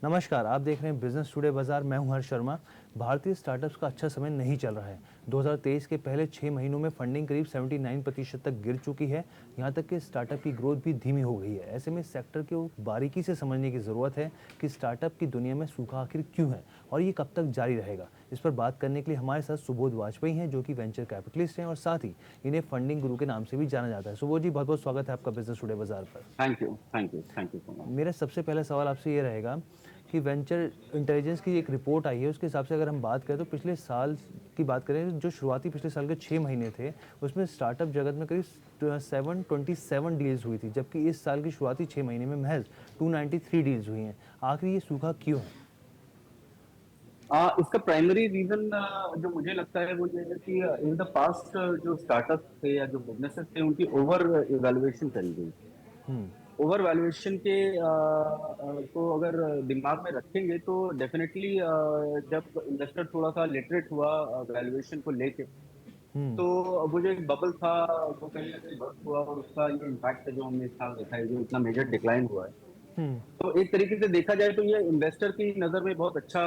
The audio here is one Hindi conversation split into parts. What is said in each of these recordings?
नमस्कार, आप देख रहे हैं बिजनेस टुडे बाजार। मैं हूं हर्ष शर्मा। भारतीय स्टार्टअप्स का अच्छा समय नहीं चल रहा है। 2023 के पहले 6 महीनों में फंडिंग करीब 79% तक गिर चुकी है। यहां तक कि स्टार्टअप की ग्रोथ भी धीमी हो गई है। ऐसे में सेक्टर को बारीकी से समझने की ज़रूरत है कि स्टार्टअप की दुनिया में सूखा आखिर क्यों है और ये कब तक जारी रहेगा। इस पर बात करने के लिए हमारे साथ सुबोध वाजपेयी हैं, जो कि वेंचर कैपिटलिस्ट हैं और साथ ही इन्हें फंडिंग गुरु के नाम से भी जाना जाता है। सुबोध जी, बहुत बहुत स्वागत है आपका बिजनेस टुडे बाजार पर। Thank you, thank you, thank you so much. मेरा सबसे पहला सवाल आपसे ये रहेगा कि वेंचर इंटेलिजेंस की एक रिपोर्ट आई है, उसके हिसाब से अगर हम बात करें तो पिछले साल की बात करें, जो शुरुआती पिछले साल के 6 महीने थे, उसमें स्टार्टअप जगत में करीब 727 डील्स हुई थी, जबकि इस साल की शुरुआती 6 महीने में महज 293 डील्स हुई हैं। आखिर ये सूखा क्यों है? इसका प्राइमरी रीजन जो मुझे लगता है वो ये है कि इन द पास्ट जो स्टार्टअप थे या जो बिजनेसेस थे उनकी ओवर इवैल्यूएशन करी गई। ओवर वैल्यूएशन के को अगर दिमाग में रखेंगे तो डेफिनेटली जब इन्वेस्टर थोड़ा सा लिटरेट हुआ वैल्यूएशन को लेके, तो वो जो एक बबल था वो कहीं ना कहीं बस्ट हुआ और उसका ये इम्पैक्ट है जो हमने इस साल देखा है, जो इतना मेजर डिक्लाइन हुआ है। तो एक तरीके से देखा जाए तो ये इन्वेस्टर की नजर में बहुत अच्छा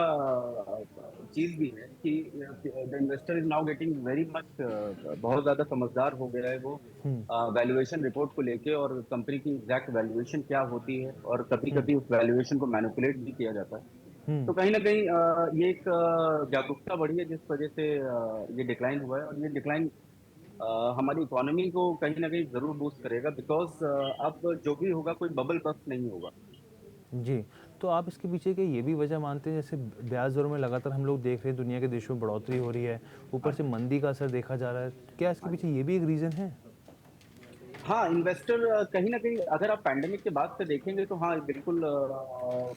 चीज भी है कि the investor is now getting very much, बहुत ज्यादा समझदार हो गया है वो वैल्यूएशन रिपोर्ट को लेके, और कंपनी की एग्जैक्ट वैल्यूएशन क्या होती है, और कभी कभी उस वैल्यूएशन को मैनिपुलेट भी किया जाता है। तो कहीं ना कहीं ये एक जागरूकता बढ़ी है जिस वजह से ये डिक्लाइन हुआ है, और ये डिक्लाइन हमारी इकोनॉमी को कहीं ना कहीं जरूर बूस्ट करेगा, बिकॉज अब जो भी होगा कोई बबल बस्ट नहीं होगा। जी, तो आप इसके पीछे के ये भी वजह मानते हैं, जैसे ब्याज दरों में लगातार हम लोग देख रहे हैं दुनिया के देशों में बढ़ोतरी हो रही है, ऊपर हाँ से जी, मंदी का असर देखा जा रहा है, क्या इसके हाँ पीछे जी। ये भी एक रीज़न है? हाँ, इन्वेस्टर कहीं ना कहीं अगर आप पैंडेमिक के बाद से देखेंगे तो हाँ बिल्कुल,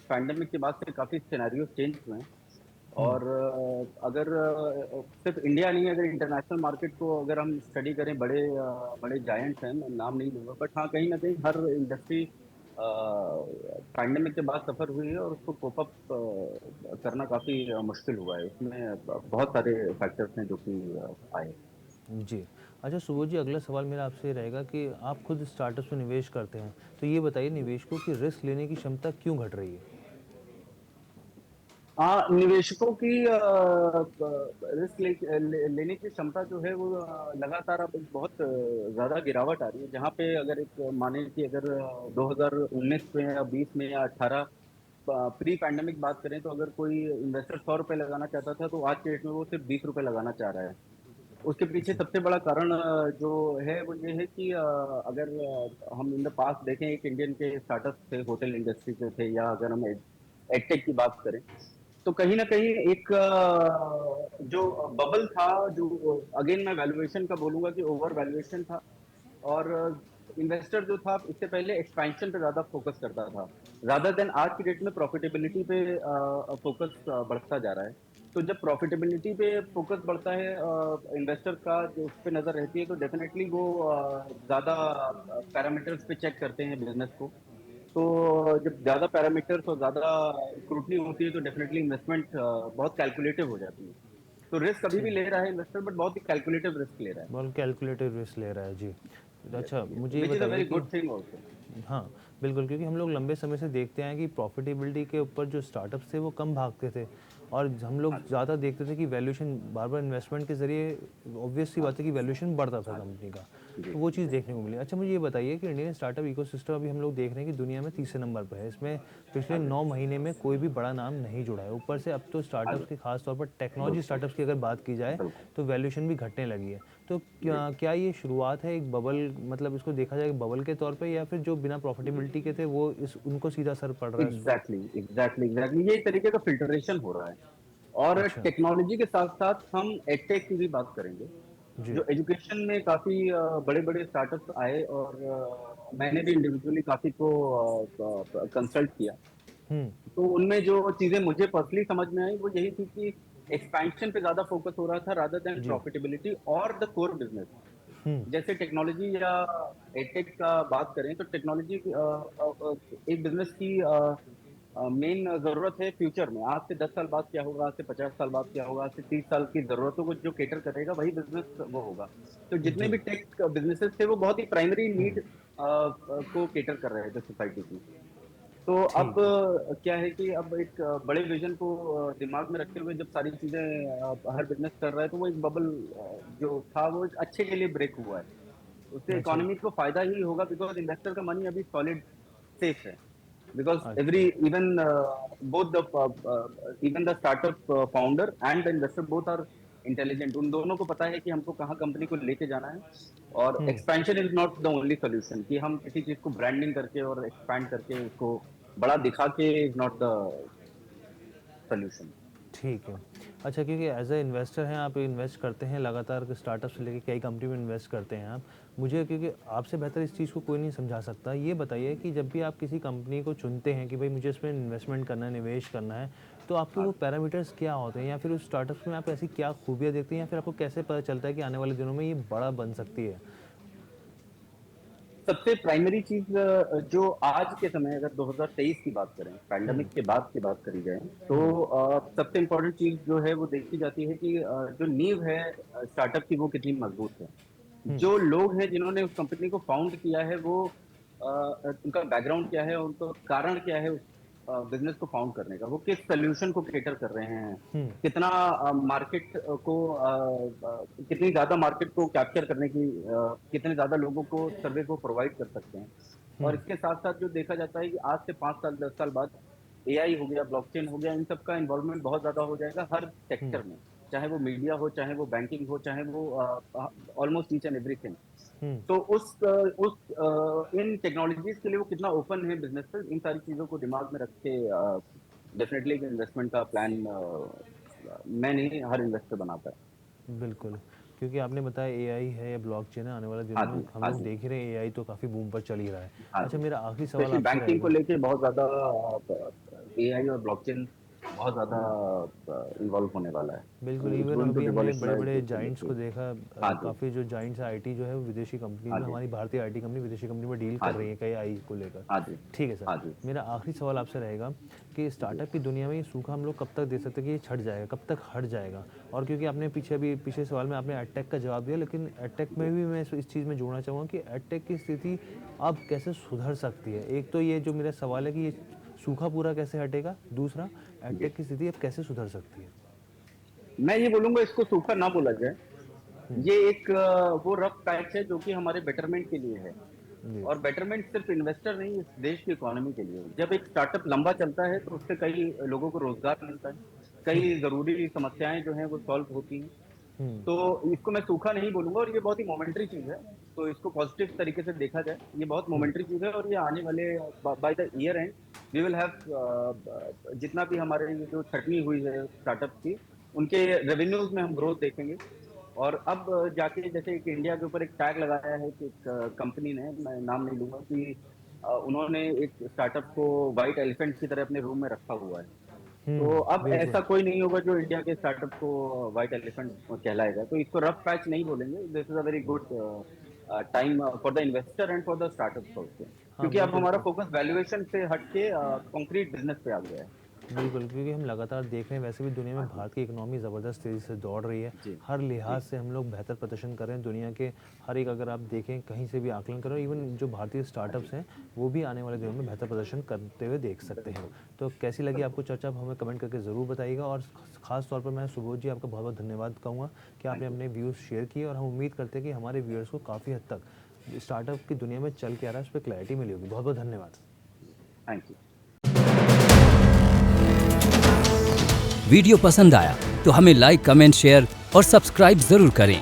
पैंडेमिक के बाद से काफी सिनेरियो चेंज हुए हैं। और अगर सिर्फ इंडिया नहीं, अगर इंटरनेशनल मार्केट को अगर हम स्टडी करें, बड़े बड़े जायंट्स हैं, मैं नाम नहीं लूंगा, बट हाँ कहीं ना कहीं हर इंडस्ट्री पैंडेमिक के बाद सफर हुई है, और उसको कोप अप करना काफी मुश्किल हुआ है। उसमें बहुत सारे फैक्टर्स हैं जो कि आए। जी। अच्छा सुबोध जी, अगला सवाल मेरा आपसे ये रहेगा कि आप खुद स्टार्टअप्स में निवेश करते हैं, तो ये बताइए निवेशकों की रिस्क लेने की क्षमता क्यों घट रही है? हाँ, निवेशकों की रिस्क लेने की क्षमता जो है वो लगातार अब एक बहुत ज्यादा गिरावट आ रही है। जहाँ पे अगर एक माने कि अगर 2019 में या 20 में या 18 प्री पैंडेमिक बात करें, तो अगर कोई इन्वेस्टर 100 रुपए लगाना चाहता था तो आज के डेट में वो सिर्फ 20 रुपए लगाना चाह रहा है। उसके पीछे जी। सबसे बड़ा कारण जो है वो ये है कि अगर हम इन द पास्ट देखें, एक इंडियन के स्टार्टअप थे, होटल इंडस्ट्री के थे, या अगर हम एडटेक की बात करें, तो कहीं ना कहीं एक जो बबल था, जो अगेन मैं वैल्यूएशन का बोलूंगा कि ओवर वैल्यूएशन था। और इन्वेस्टर जो था इससे पहले एक्सपेंशन पे ज्यादा फोकस करता था, रादर देन आज की डेट में प्रॉफिटेबिलिटी पे फोकस बढ़ता जा रहा है। तो जब प्रॉफिटेबिलिटी पे फोकस बढ़ता है इन्वेस्टर का, जो उस पे नजर रहती है, तो डेफिनेटली वो ज्यादा पैरामीटर्स पे चेक करते हैं बिजनेस को। तो जब ज्यादा पैरामीटर्स और ज्यादा स्क्रूटनी होती है तो डेफिनेटली इन्वेस्टमेंट बहुत कैलकुलेटिव हो जाती है। तो रिस्क अभी भी ठीक। ले रहा है इन्वेस्टर, बट बहुत ही कैलकुलेटिव रिस्क ले रहा है। बहुत कैलकुलेटिव रिस्क ले रहा है जी। यस, अच्छा यस, मुझे ये विच इज अ बताइए वेरी कि गुड थिंग ऑल्सो। हाँ, बिल्कुल, क्योंकि हम लोग लंबे समय से देखते हैं कि प्रॉफ़िटेबिलिटी के ऊपर जो स्टार्टअप्स थे वो कम भागते थे और हम लोग हाँ जी, ज़्यादा देखते थे कि वैल्यूएशन बार-बार इन्वेस्टमेंट के ज़रिए ऑब्वियस सी हाँ बात है जी, कि वैल्यूएशन बढ़ता था हाँ जी, कंपनी का। जी, तो वो चीज़ जी, देखने को मिली। अच्छा मुझे ये बताइए कि इंडियन स्टार्टअप इकोसिस्टम अभी हम लोग देख रहे हैं कि दुनिया में तीसरे नंबर पर है। इसमें पिछले हाँ जी, 9 महीने में कोई भी बड़ा नाम नहीं जुड़ा है। ऊपर से अब तो हाँ स्टार्टअप्स जी, के खास तौर पर टेक्नोलॉजी बिल्कुल, स्टार्टअप्स की अगर बात की जाए, बिल्कुल, तो वैल्यूएशन भी घटने लगी है। तो जी, क्या ये शुरुआत है एक बबल, मतलब इसको देखा जाए बबल के तौर पे, या फिर जो बिना प्रॉफिटेबिलिटी के थे वो इस उनको सीधा असर पड़ रहा है इस पर? एग्जैक्टली, एग्जैक्टली, एग्जैक्टली, ये एक तरीके का फिल्टरेशन हो रहा है। और अच्छा। टेक्नोलॉजी के साथ साथ हम एडटेक की भी बात करेंगे। जी। जो एजुकेशन में काफी बड़े बड़े स्टार्टअप्स आए, और मैंने भी इंडिविजुअली काफी को कंसल्ट किया। हुँ। तो उनमें जो चीजें मुझे पर्सनली समझ में आई वो यही थी कि एक्सपेंशन पे ज्यादा फोकस हो रहा था रादर देन जी। प्रॉफिटेबिलिटी और द कोर बिजनेस। हुँ। जैसे टेक्नोलॉजी या एडटेक का बात करें, तो टेक्नोलॉजी एक बिजनेस की मेन जरूरत है फ्यूचर में। आज से 10 साल बाद क्या होगा, आज से 50 साल बाद क्या होगा, आज से 30 साल की जरूरतों को जो केटर करेगा वही बिजनेस वो होगा। तो जितने जी। भी टेक बिजनेसेस थे वो बहुत ही प्राइमरी नीड को केटर कर रहे थे सोसाइटी की। तो अब क्या है कि अब एक बड़े विजन को दिमाग में रखते हुए जब सारी चीजें हर बिजनेस कर रहा है, तो वो एक बबल जो था वो एक अच्छे के लिए ब्रेक हुआ है। उससे अच्छा, इकोनॉमी को फायदा ही होगा, बिकॉज इन्वेस्टर का मनी अभी सॉलिड सेफ है। बिकॉज एवरी अच्छा। Even both the even the startup founder and the investor both are intelligent. उन दोनों को पता है कि हमको कहाँ कंपनी को लेके जाना है, और हुँ, expansion is not the only solution, कि हम किसी चीज को ब्रांडिंग करके और एक्सपैंड करके उसको बड़ा दिखा के इज नॉट द सोल्यूशन। ठीक है। अच्छा, क्योंकि एज़ अ इन्वेस्टर हैं आप, इन्वेस्ट करते हैं लगातार, स्टार्टअप से लेके कई कंपनी में इन्वेस्ट करते हैं आप। मुझे, क्योंकि आपसे बेहतर इस चीज़ को कोई नहीं समझा सकता, ये बताइए कि जब भी आप किसी कंपनी को चुनते हैं कि भाई मुझे इसमें इन्वेस्टमेंट करना है, निवेश करना है, तो आपके वो पैरामीटर्स क्या होते हैं, या फिर उस स्टार्टअप्स में आप ऐसी क्या खूबियाँ देखते हैं, या फिर आपको कैसे पता चलता है कि आने वाले दिनों में ये बड़ा बन सकती है? सबसे प्राइमरी चीज जो आज के समय, अगर 2023 की बात करें, हुँ, पैंडेमिक के बाद की बात करी जाए, तो हुँ, सबसे इम्पोर्टेंट चीज जो है वो देखी जाती है कि जो नींव है स्टार्टअप की वो कितनी मजबूत है। हुँ, जो लोग हैं जिन्होंने उस कंपनी को फाउंड किया है, वो उनका बैकग्राउंड क्या है, उनका कारण क्या है उस बिजनेस को फाउंड करने का, वो किस सोल्यूशन को केटर कर रहे हैं, हुँ, कितना मार्केट को कितनी ज्यादा मार्केट को कैप्चर करने की कितने ज्यादा लोगों को सर्वे को प्रोवाइड कर सकते हैं। और हुँ, इसके साथ साथ जो देखा जाता है कि आज से 5 साल 10 साल बाद एआई हो गया, ब्लॉकचेन हो गया, इन सब का इन्वॉल्वमेंट बहुत ज्यादा हो जाएगा हर हुँ, सेक्टर में, चाहे वो मीडिया हो, चाहे वो बैंकिंग हो, चाहे वो ऑलमोस्ट ईच एंड एवरीथिंग। हुँ। तो इन टेक्नोलॉजीज के लिए वो कितना ओपन है बिजनेस पर, इन सारी चीजों को दिमाग में रख के डेफिनेटली इन्वेस्टमेंट का प्लान मैं नहीं, हर इन्वेस्टर बनाता है। बिल्कुल, क्योंकि आपने बताया एआई है या ब्लॉकचेन है, आने वाले दिनों हाँ में जी, हम हाँ लोग जी, देख ही रहे हैं एआई तो काफ़ी बूम पर चल ही रहा है। हाँ अच्छा, जी। मेरा आखिरी सवाल स्पेशली आपसे बैंकिंग को रहेगा। लेके बहुत ज्यादा एआई और ब्लॉकचेन बहुत ज्यादा इन्वॉल्व होने वाला है। बिल्कुल, इट्स इवन गोइंग टू अभी हमने रिवॉल्यूशनाइज बड़े-बड़े दिस जायंट्स को इंडस्ट्री। देखा, हाँ जी, काफ़ी जो जायंट्स आईटी जो है वो विदेशी कंपनीज़ हाँ में, जी, हमारी भारतीय आईटी कंपनी विदेशी कंपनी में डील हाँ कर रही जी, है कई आई को लेकर। हाँ जी, ठीक है सर, हाँ जी, मेरा आखिरी सवाल आपसे रहेगा कि जी, स्टार्टअप की दुनिया में ये सूखा हम लोग कब तक देख सकते हैं कि ये छँट जाएगा, कब तक हट जाएगा? और क्योंकि आपने पीछे अभी पिछले सवाल में आपने एडटेक का जवाब दिया, लेकिन एडटेक में जी। भी मैं इस चीज़ में जोड़ना चाहूँगा कि एडटेक की स्थिति अब कैसे सुधर सकती है? एक तो ये जो मेरा सवाल है कि ये सूखा पूरा कैसे हटेगा? दूसरा, जी। एडटेक की स्थिति अब कैसे सुधर सकती है? मैं ये बोलूंगा, इसको सूखा ना बोला जाए। हुँ, ये एक वो रफ पैच है जो कि हमारे बेटरमेंट के लिए है। जी। और बेटरमेंट सिर्फ इन्वेस्टर नहीं, इस देश की इकोनॉमी के लिए है। जब एक स्टार्टअप लंबा चलता है तो उससे कई लोगों को रोजगार मिलता है, हुँ, कई जरूरी समस्याएं जो हैं वो सॉल्व होती हैं। हुँ, तो इसको मैं सूखा नहीं बोलूंगा, और ये बहुत ही मोमेंटरी चीज है। तो इसको पॉजिटिव तरीके से देखा जाए, ये बहुत हुँ, मोमेंटरी चीज है, और ये आने वाले by the year end we will have जितना भी हमारे ये जो छटनी हुई है स्टार्टअप की, उनके रेवेन्यूज में हम ग्रोथ देखेंगे। और अब जाके जैसे एक इंडिया के ऊपर एक टैग लगाया है कि एक कंपनी ने, मैं नाम नहीं लूंगा, कि उन्होंने एक स्टार्टअप को व्हाइट एलिफेंट की तरह अपने रूम में रखा हुआ है। तो अब बिल्कुल। ऐसा कोई नहीं होगा जो इंडिया के स्टार्टअप को व्हाइट एलिफेंट कहलाएगा। तो इसको रफ पैच नहीं बोलेंगे, this is a very good time for the investor and for the startup also, हाँ, क्योंकि अब बिल्कुल। हमारा फोकस वैल्यूएशन से हट के कॉन्क्रीट बिजनेस पे आ गया है। बिल्कुल, क्योंकि हम लगातार देख रहे हैं वैसे भी दुनिया हाँ में जी, भारत की इकोनॉमी ज़बरदस्त तेज़ी से दौड़ रही है। जी, हर जी, लिहाज से हम लोग बेहतर प्रदर्शन कर रहे हैं। दुनिया के हर एक, अगर आप देखें कहीं से भी आकलन करें, इवन जो भारतीय हाँ जी, स्टार्टअप्स हैं, वो भी आने वाले दिनों में बेहतर प्रदर्शन करते हुए देख सकते हैं। बिल्कुल, तो कैसी लगी बिल्कुल। आपको चर्चा, आप हमें कमेंट करके ज़रूर बताइएगा। और ख़ास तौर पर मैं सुबोध जी आपका बहुत-बहुत धन्यवाद कहूँगा कि आपने थैंक यू, अपने व्यूज़ शेयर किए, और हम उम्मीद करते हैं कि हमारे व्यूअर्स को काफ़ी हद तक स्टार्टअप की दुनिया में चल क्या रहा है उस पे क्लैरिटी मिली होगी। बहुत-बहुत धन्यवाद। Thank you. वीडियो पसंद आया तो हमें लाइक, कमेंट, शेयर और सब्सक्राइब जरूर करें।